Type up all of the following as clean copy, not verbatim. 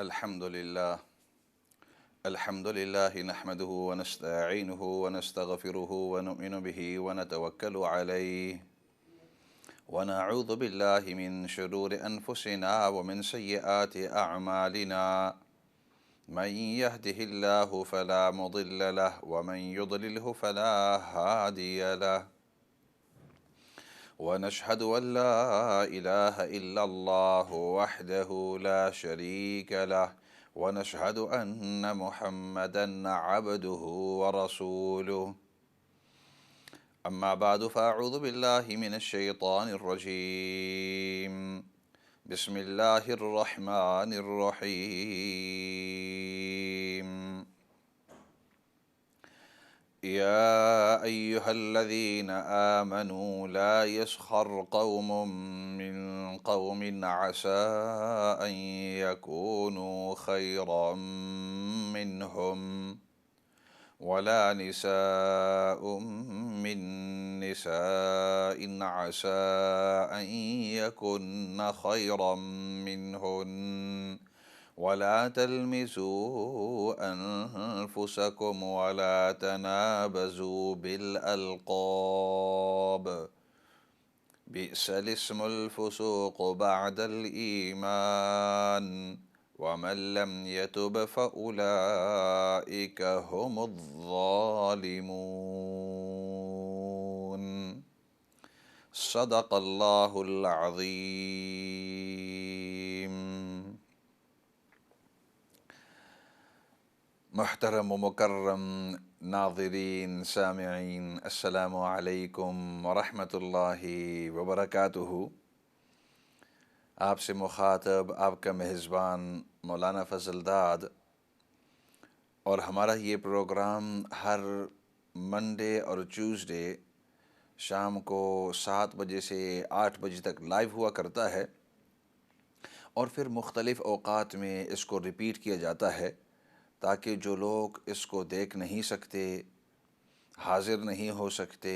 अल्हम्दुलिल्लाह अल्हम्दुलिल्लाहि नहमदुहु व नस्तईनुहु व नस्तगफिरुहु व नुमिनु बिही व नतवक्कलु अलैहि व नऊज़ु बिल्लाहि मिन शुरूरि अनफुसिना व मिन सय्यिआति अअमालिना मन यहदिहिल्लाहु फला मुदिल्ल लहु व मन युद्लिलहु फला हादिय लहु व नशहदु अल्ला इलाहा इल्लल्लाहु वहदहु ला शरीक लहु व नशहदु अन्न मुहम्मदन अब्दुहु व रसूलुहु अम्मा बादु फ़अऊज़ु बिल्लाहि मिनश शैतानिर रजीम बिस्मिल्लाहिर रहमानिर रहीम या अय्युहल्लज़ीना आमनू ला यस्खर क़ौमुम मिन क़ौमिन असा अन यकूनू खैरम मिनहुम वला निसाउम मिन निसाइन असा अन यकुन्न खैरम मिनहुन वला तलमिज़ू अनफुसकुम वला तनाबज़ू बिल अलक़ाब बिअसल इस्मुल फ़ुसूक़ु बअदल ईमान वमन लम यतुब फ़उलाइका हुमुज़्ज़ालिमून सदक़ल्लाहुल अज़ीम। मुहतरम व मुकर्रम नाज़रीन सामिईन, अस्सलामु अलैकुम व रहमतुल्लाहि व बरकातुहू। आपसे मुखातब आपका मेज़बान मौलाना फ़ज़लदाद, और हमारा ये प्रोग्राम हर मंडे और ट्यूसडे शाम को 7 बजे से 8 बजे तक लाइव हुआ करता है, और फिर मुख्तलिफ़ औक़ात में इसको रिपीट किया जाता है ताकि जो लोग इसको देख नहीं सकते, हाज़िर नहीं हो सकते,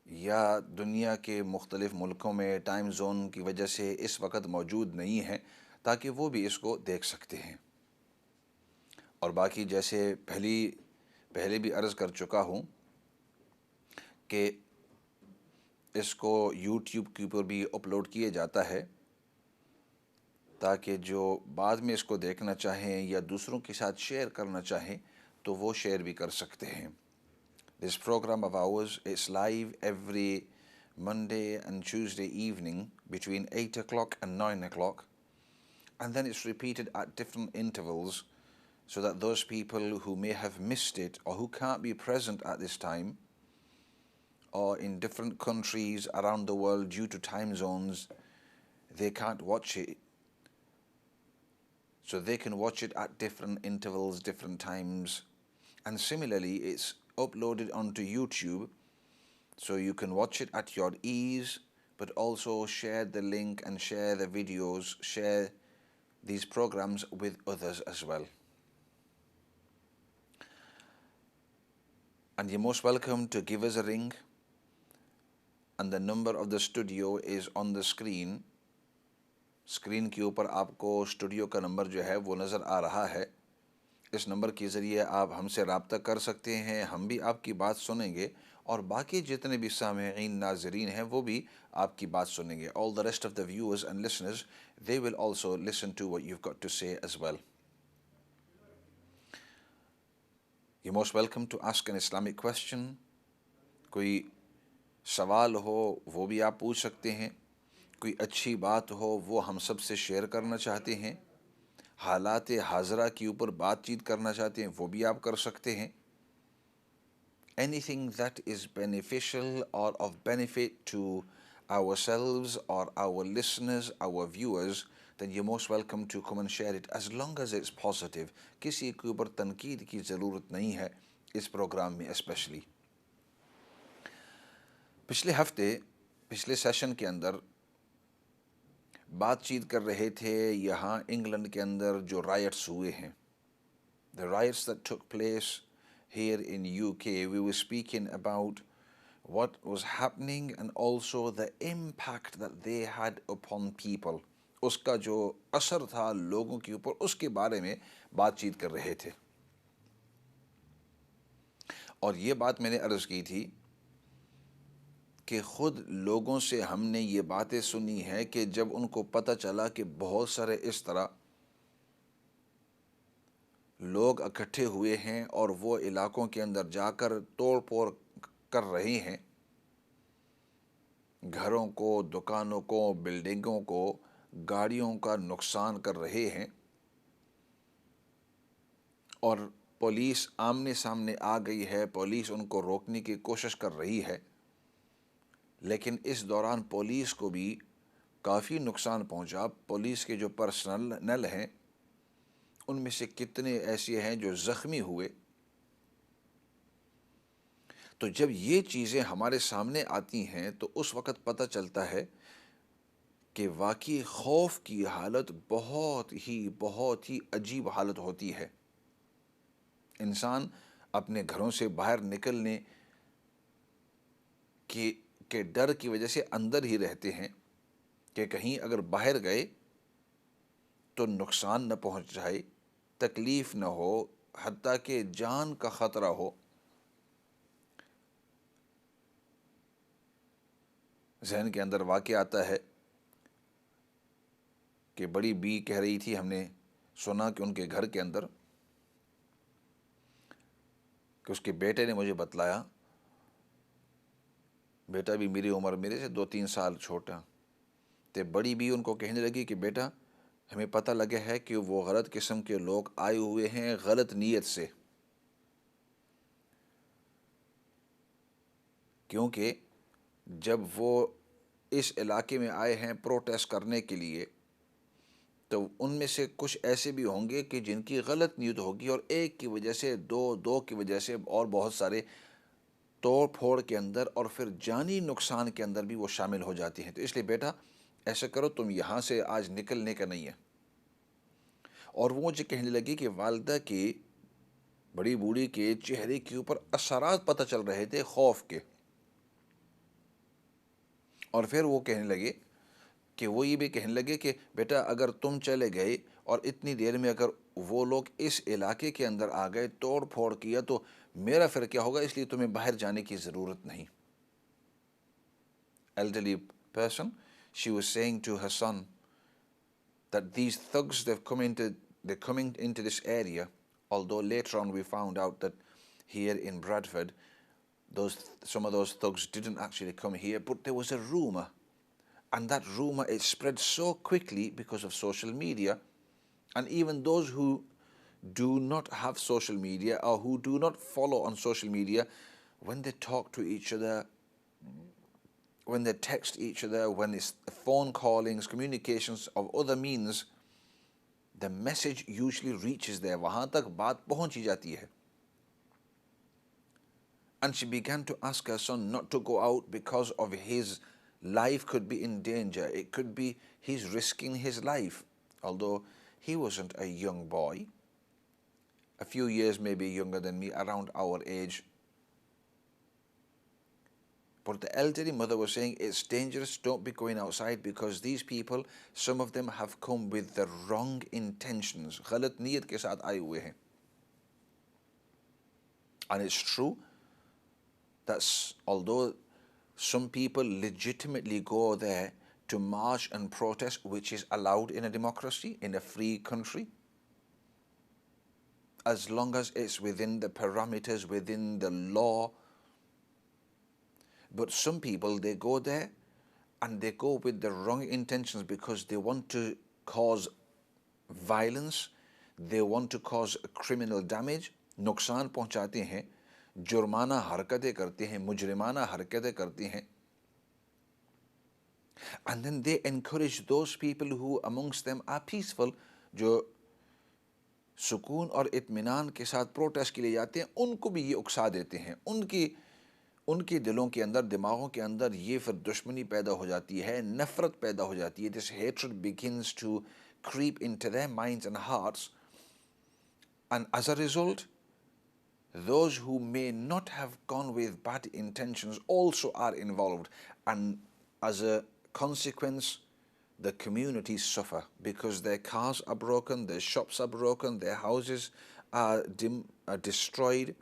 या दुनिया के मुख्तलिफ़ मुल्कों में टाइम ज़ोन की वजह से इस वक्त मौजूद नहीं हैं, ताकि वो भी इसको देख सकते हैं। और बाकी जैसे पहले भी अर्ज़ कर चुका हूँ कि इसको यूट्यूब के ऊपर भी अपलोड किया जाता है ताकि जो बाद में इसको देखना चाहें या दूसरों के साथ शेयर करना चाहें तो वो शेयर भी कर सकते हैं। This program of ours is live every Monday and Tuesday evening between 8 o'clock and 9 o'clock, and then it's repeated at different intervals so that those people who may have missed it or who can't be present at this time or in different countries around the world due to time zones, they can't watch it. So they can watch it at different intervals, different times. And similarly, it's uploaded onto YouTube, so you can watch it at your ease, but also share the link and share the videos, share these programs with others as well. And you're most welcome to give us a ring, and the number of the studio is on the screen. Screen के ऊपर आपको studio का number जो है वो नज़र आ रहा है। इस नंबर के ज़रिए आप हमसे रब्ता कर सकते हैं, हम भी आपकी बात सुनेंगे, और बाकी जितने भी सामीईन नाज़रीन हैं वो भी आपकी बात सुनेंगे। All the rest of the viewers and listeners, they will also listen to what you've got to say as well. You're most welcome to ask an Islamic question. कोई सवाल हो वो भी आप पूछ सकते हैं, कोई अच्छी बात हो वो हम सब से शेयर करना चाहते हैं, हालात हाजरा के ऊपर बातचीत करना चाहते हैं वो भी आप कर सकते हैं। Anything that is beneficial or of benefit to ourselves or our listeners, our viewers, then you're most welcome to come and share it as long as it's positive. किसी के ऊपर तनकीद की ज़रूरत नहीं है इस प्रोग्राम में स्पेशली। पिछले सेशन के अंदर बातचीत कर रहे थे यहाँ इंग्लैंड के अंदर जो रायट्स हुए हैं, the riots that took place here in UK. We were speaking about what was happening and also the impact that they had upon people, उसका जो असर था लोगों के ऊपर, उसके बारे में बातचीत कर रहे थे। और ये बात मैंने अर्ज़ की थी कि ख़ुद लोगों से हमने ये बातें सुनी हैं कि जब उनको पता चला कि बहुत सारे इस तरह लोग इकट्ठे हुए हैं और वो इलाकों के अंदर जाकर तोड़ फोड़ कर रहे हैं, घरों को, दुकानों को, बिल्डिंगों को, गाड़ियों का नुकसान कर रहे हैं, और पुलिस आमने सामने आ गई है, पुलिस उनको रोकने की कोशिश कर रही है, लेकिन इस दौरान पुलिस को भी काफ़ी नुकसान पहुंचा। पुलिस के जो पर्सनल हैं उनमें से कितने ऐसे हैं जो ज़ख्मी हुए। तो जब ये चीज़ें हमारे सामने आती हैं तो उस वक़्त पता चलता है कि वाकई खौफ की हालत बहुत ही अजीब हालत होती है। इंसान अपने घरों से बाहर निकलने के के डर की वजह से अंदर ही रहते हैं कि कहीं अगर बाहर गए तो नुकसान न पहुंच जाए, तकलीफ़ न हो, हत्ता कि जान का ख़तरा हो। जहन के अंदर वाक़या आता है कि बड़ी बी कह रही थी, हमने सुना कि उनके घर के अंदर, कि उसके बेटे ने मुझे बतलाया, बेटा भी मेरी उम्र, मेरे से 2-3 साल छोटा, तो बड़ी बी उनको कहने लगी कि बेटा, हमें पता लगा है कि वो गलत किस्म के लोग आए हुए हैं गलत नीयत से, क्योंकि जब वो इस इलाके में आए हैं प्रोटेस्ट करने के लिए तो उनमें से कुछ ऐसे भी होंगे कि जिनकी गलत नीयत होगी और एक की वजह से, दो दो की वजह से और बहुत सारे तोड़ फोड़ के अंदर और फिर जानी नुकसान के अंदर भी वो शामिल हो जाती हैं। तो इसलिए बेटा ऐसा करो, तुम यहाँ से आज निकलने का नहीं है। और वो मुझे कहने लगी कि वालदा की, बड़ी बूढ़ी के चेहरे के ऊपर असरात पता चल रहे थे खौफ के। और फिर वो कहने लगे कि वो ये भी कहने लगे कि बेटा अगर तुम चले गए और इतनी देर में अगर वो लोग इस इलाके के अंदर आ गए, तोड़ फोड़ किया, तो मेरा फिर क्या होगा, इसलिए तुम्हें बाहर जाने की ज़रूरत नहीं। Elderly person, she was saying to her son that these thugs, they're coming into this area, although later on we found out that here in Bradford some of those thugs didn't actually come here, but there was a rumor, and that rumor, it spread so quickly because of social media. And even those who do not have social media or who do not follow on social media, when they talk to each other, when they text each other, when it's phone callings, communications of other means, the message usually reaches there. वहाँ तक बात पहुँच ही जाती है. And she began to ask her son not to go out because of his life could be in danger. It could be he's risking his life. Although he wasn't a young boy, a few years maybe younger than me, around our age. But the elderly mother was saying, it's dangerous, don't be going outside because these people, some of them have come with the wrong intentions. गलत नीयत के साथ आए हुए हैं. And it's true that although some people legitimately go there to march and protest, which is allowed in a democracy, in a free country, as long as it's within the parameters, within the law. But some people, they go there and they go with the wrong intentions because they want to cause violence, they want to cause criminal damage, नुकसान पहुंचाते हैं, जुर्माना हरकतें करते हैं, मुजरिमाना हरकतें करते हैं. And then they encourage those people who amongst them are peaceful, जो सुकून और इत्मीनान के साथ प्रोटेस्ट के लिए जाते हैं, उनको भी ये उकसा देते हैं. उनके दिलों के अंदर, दिमागों के अंदर ये फिर दुश्मनी पैदा हो जाती है, नफ़रत पैदा हो जाती है. This hatred begins to creep into their minds and hearts, and as a result, those who may not have gone with bad intentions also are involved, and as a consequence, the communities suffer because their cars are broken, their shops are broken, their houses are destroyed.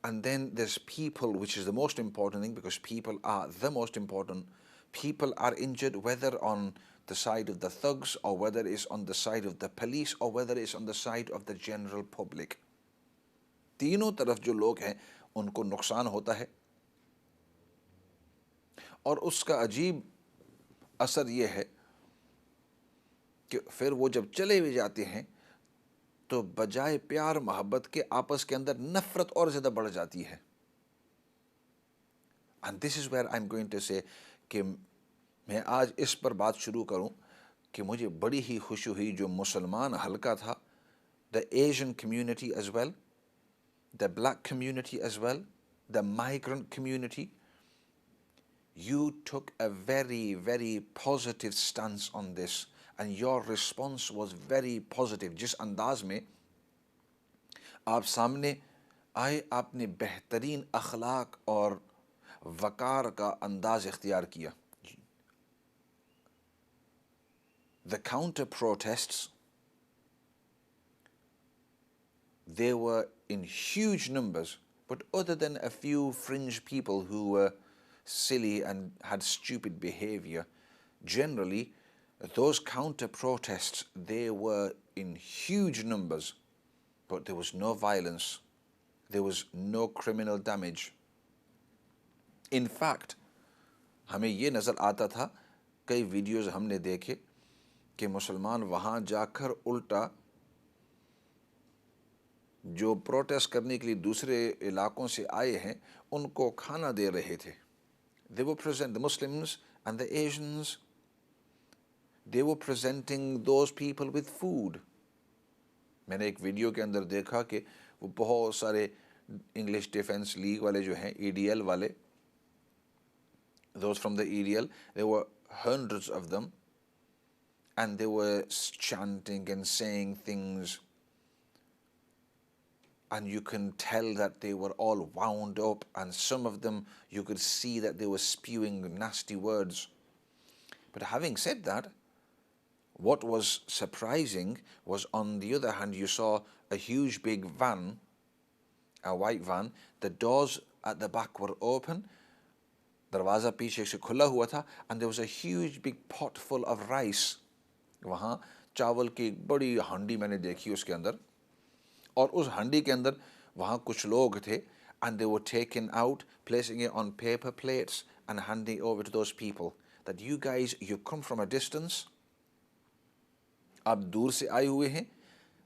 And then there's people, which is the most important thing, because people are the most important. People are injured, whether on the side of the thugs, or whether it's on the side of the police, or whether it's on the side of the general public. तीनों तरफ जो लोग हैं उनको नुकसान होता है, और उसका अजीब असर ये है कि फिर वो जब चले भी जाते हैं तो बजाय प्यार मोहब्बत के आपस के अंदर नफरत और ज़्यादा बढ़ जाती है. And this is where I am going to say कि मैं आज इस पर बात शुरू करूं कि मुझे बड़ी ही खुशी हुई जो मुसलमान हल्का था, the Asian community as well, the black community as well, the migrant community, you took a very, very positive stance on this and your response was very positive. जिस अंदाज में आप सामने आए, आपने बेहतरीन अखलाक और वकार का अंदाज इख्तियार किया. The counter protests, they were in huge numbers, but other than a few fringe people who were silly and had stupid behavior, generally those counter protests, they were in huge numbers, but there was no violence, there was no criminal damage. In fact, हमें ये नज़र आता था, कई videos हमने देखे कि मुसलमान वहाँ जाकर उल्टा जो प्रोटेस्ट करने के लिए दूसरे इलाकों से आए हैं उनको खाना दे रहे थे. They were present, the Muslims and the Asians, they were presenting those people with food. मैंने एक वीडियो के अंदर देखा कि वो बहुत सारे इंग्लिश डिफेंस लीग वाले जो हैं, EDL वाले, those from the EDL, there were hundreds of them, and they were chanting and saying things, and you can tell that they were all wound up, and some of them you could see that they were spewing nasty words. But having said that, what was surprising was, on the other hand, you saw a huge big van, a white van, the doors at the back were open, दरवाज़ा पीछे से खुला हुआ था, and there was a huge big pot full of rice. वहाँ चावल की एक बड़ी हांडी मैंने देखी उसके अंदर, और उस हांडी के अंदर वहाँ कुछ लोग थे, and they were taken out, placing it on paper plates and handing it over to those people, that you guys, you come from a distance, आप दूर से आए हुए हैं,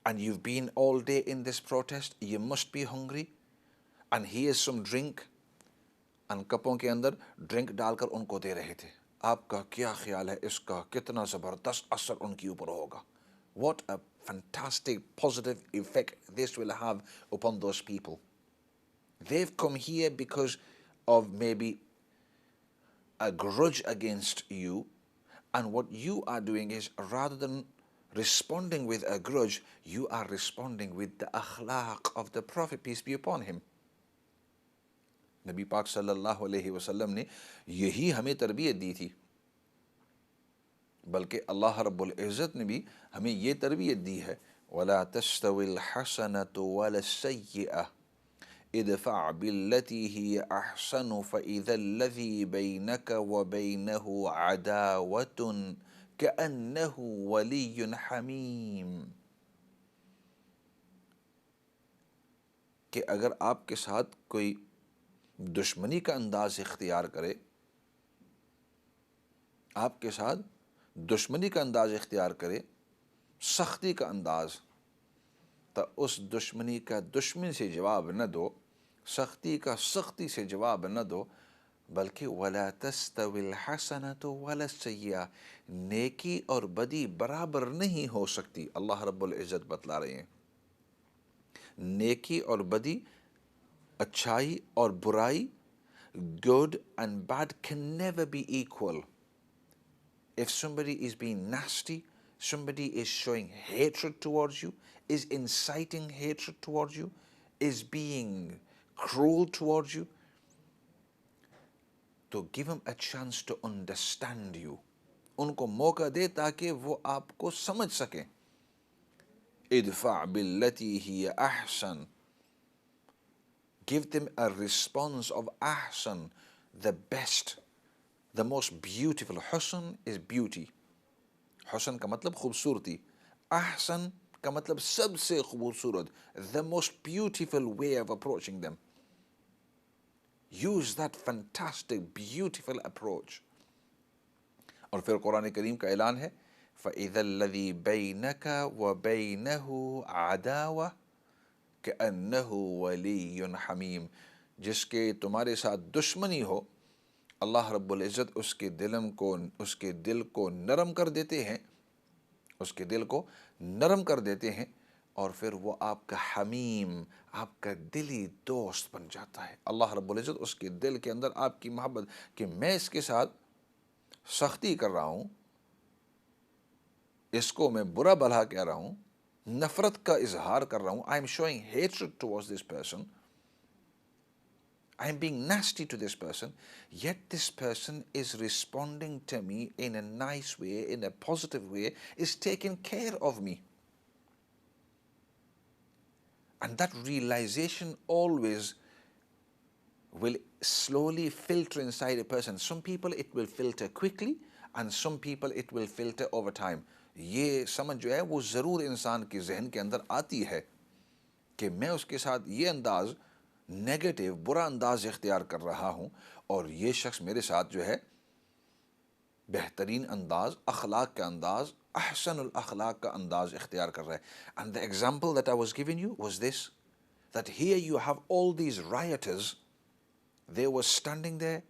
and you've been all day in this protest, you must be hungry, and here's some drink. and कपों के अंदर drink डालकर उनको दे रहे थे. आपका क्या ख्याल है इसका कितना ज़बरदस्त असर उनके ऊपर होगा? What a fantastic positive effect this will have upon those people. They've come here because of maybe a grudge against you, and what you are doing is, rather than responding with a grudge, you are responding with the akhlaq of the Prophet, peace be upon him. नबी पाक सल्लल्लाहु अलैहि वसल्लम ने यही हमें तरबियत दी थी, बल्कि अल्लाह रब्बुल इज़्ज़त ने भी हमें ये तरबियत दी है, वला तस्तविल हसनतु वला सय्यअ इदफ़अ बिल्लती हिय अहसनु फ़इज़ल्लज़ी बैनक व बैनहु अदावतुन कअन्नहु वलियुन हमीम. कि अगर आपके साथ कोई दुश्मनी का अंदाज इख्तियार करे, आपके साथ दुश्मनी का अंदाज इख्तियार करे, सख्ती का अंदाज, तो उस दुश्मनी का दुश्मन से जवाब न दो, सख्ती का सख्ती से जवाब न दो, बल्कि वला तस्तविल हसनतु वला सय्या, नेकी और बदी बराबर नहीं हो सकती. अल्लाह रब्बुल इज़्ज़त बतला रहे हैं, नेकी और बदी, अच्छाई और बुराई, good and bad can never be equal. If somebody is being nasty, somebody is showing hatred towards you, is inciting hatred towards you, is being cruel towards you, to give him a chance to understand you. उनको मौका दे ताकि वो आपको समझ सकें। इदफा बिल्लती ही Ahsan, give them a response of ahsan, the best, the most beautiful. Husn is beauty. Husn का मतलब खूबसूरती, ahsan का मतलब सबसे खूबसूरत, the most beautiful way of approaching them. Use that fantastic, beautiful approach. और फिर कुरान करीम का ऐलान है, فَإِذَا الَّذِي بَيْنَكَ وَبَيْنَهُ عَدَاوَةٌ كَأَنَّهُ وَلِيٌّ حَمِيمٌ, जिसके तुम्हारे साथ दुश्मनी हो, अल्लाह रब्बुल इज़्ज़त उसके दिल को नरम कर देते हैं, उसके दिल को नरम कर देते हैं, और फिर वो आपका हमीम, आपका दिली दोस्त बन जाता है। अल्लाह रब्बुल इज़्ज़त उसके दिल के अंदर आपकी मोहब्बत कि मैं इसके साथ सख्ती कर रहा हूँ, इसको मैं बुरा भला कह रहा हूँ, नफरत का इजहार कर रहा हूँ, I am showing hatred towards this person, I am being nasty to this person, yet this person is responding to me in a nice way, in a positive way, is taking care of me. And that realization always will slowly filter inside a person. Some people it will filter quickly, and some people it will filter over time. ये समझ जो है वो ज़रूर इंसान के जहन के अंदर आती है कि मैं उसके साथ ये अंदाज़ नेगेटिव, बुरा अंदाज़ इख्तियार कर रहा हूँ, और ये शख्स मेरे साथ जो है बेहतरीन अंदाज़, अखलाक का अंदाज़, अहसनुल अखलाक का अंदाज़ इख्तियार कर रहा है. And the example that I was giving you was this, that here you have all these rioters, they were standing there,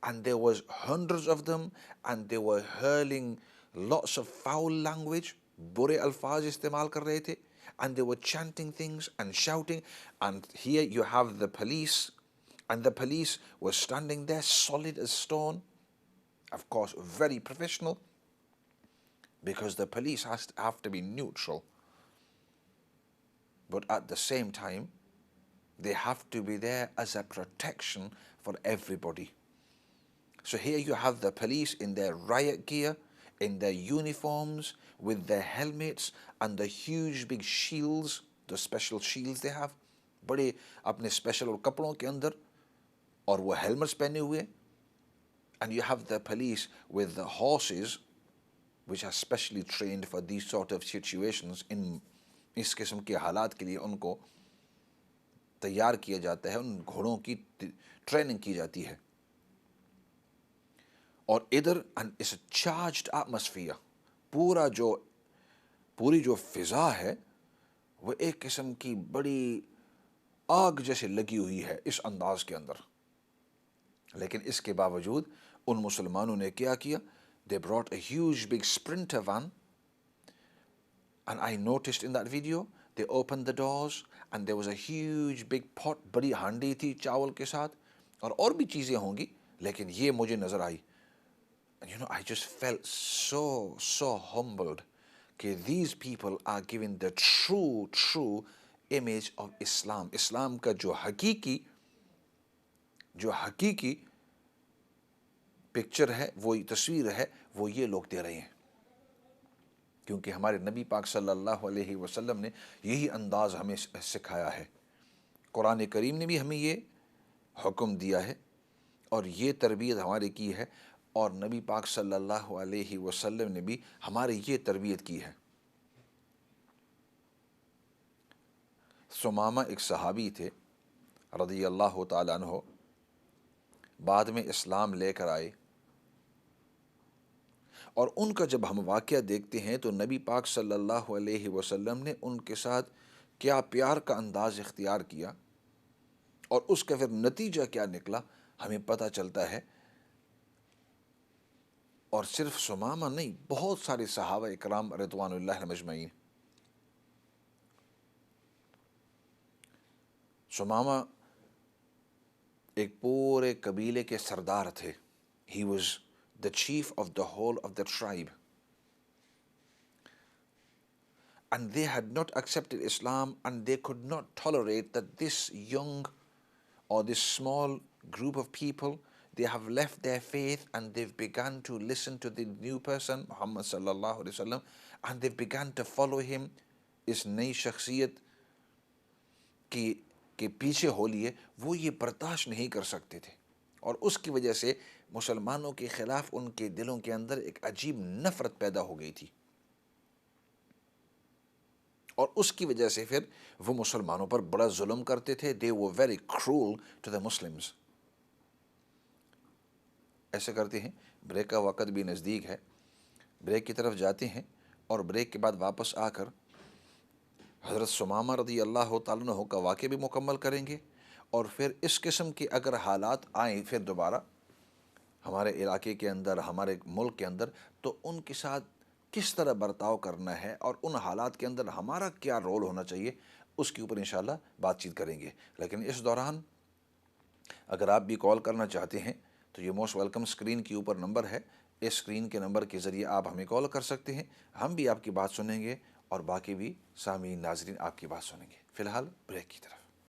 and there was hundreds of them, and they were hurling lots of foul language, बुरे अल्फाज इस्तेमाल कर रहे थे, and they were chanting things and shouting, and here you have the police, and the police were standing there solid as stone, of course very professional, because the police have to be neutral, but at the same time they have to be there as a protection for everybody. So here you have the police in their riot gear, in their uniforms, with their helmets and the huge big shields, the special shields they have, बड़े अपने special कपड़ों के अंदर, और वो helmets पहने हुए. And you have the police with the horses, which are specially trained for these sort of situations. in इस किस्म के हालात के लिए उनको तैयार किया जाता है, उन घोड़ों की ट्रेनिंग की जाती है. और इधर इस चार्ज्ड एटमॉस्फेयर, पूरी जो फिजा है वो एक किस्म की बड़ी आग जैसे लगी हुई है इस अंदाज के अंदर. लेकिन इसके बावजूद उन मुसलमानों ने क्या किया? They brought a huge big sprinter van, and I noticed in that video they opened the doors and there was a huge big pot, बड़ी हांडी थी चावल के साथ, और भी चीज़ें होंगी, लेकिन ये मुझे नज़र आई. And you know, I just felt so humbled that these people are giving the true image of Islam. Islam का जो हकीकी पिक्चर है, वो तस्वीर है, वो ये लोग दे रहे हैं. क्योंकि हमारे नबी पाक सल्लल्लाहु अलैहि वसल्लम ने यही अंदाज़ हमें सिखाया है. कुरान करीम ने भी हमें ये हुक्म दिया है और ये तरबियत हमारे की है, और नबी पाक सल्लल्लाहु अलैहि वसल्लम ने भी हमारे ये तरबियत की है. सुमामा एक सहाबी थे रज़ियल्लाहु ताला अन्हु, बाद में इस्लाम लेकर आए, और उनका जब हम वाक़या देखते हैं तो नबी पाक सल्लल्लाहु अलैहि वसल्लम ने उनके साथ क्या प्यार का अंदाज़ इख्तियार किया, और उसका फिर नतीजा क्या निकला हमें पता चलता है. और सिर्फ सुमामा नहीं, बहुत सारे सहाबा इकराम रिज़वानुल्लाह मजमईन. सुमामा एक पूरे कबीले के सरदार थे. He was the chief of the whole of the tribe, and they had not accepted Islam, and they could not tolerate that this young or this small group of people, they have left their faith and they've begun to listen to the new person Muhammad sallallahu alaihi wasallam, and they've begun to follow him. इस नई शख्सियत की के पीछे हो लिए, वो ये बर्दाश्त नहीं कर सकते थे, और उसकी वजह से मुसलमानों के ख़िलाफ़ उनके दिलों के अंदर एक अजीब नफ़रत पैदा हो गई थी, और उसकी वजह से फिर वो मुसलमानों पर बड़ा जुल्म करते थे. They were very cruel to the Muslims. ऐसे करते हैं, ब्रेक का वक़्त भी नज़दीक है, ब्रेक की तरफ जाते हैं और ब्रेक के बाद वापस आकर हज़रत सुमामा रज़ी अल्लाह तआला अन्हु का वाक़या भी मुकम्मल करेंगे, और फिर इस किस्म के अगर हालात आएँ फिर दोबारा हमारे इलाके के अंदर, हमारे मुल्क के अंदर, तो उनके साथ किस तरह बर्ताव करना है और उन हालात के अंदर हमारा क्या रोल होना चाहिए, उसके ऊपर इंशाअल्लाह बातचीत करेंगे. लेकिन इस दौरान अगर आप भी कॉल करना चाहते हैं तो ये मोस्ट वेलकम, स्क्रीन के ऊपर नंबर है, इस स्क्रीन के नंबर के ज़रिए आप हमें कॉल कर सकते हैं. हम भी आपकी बात सुनेंगे और बाकी भी सामीन नाज़रीन आपकी बात सुनेंगे. फ़िलहाल ब्रेक की तरफ.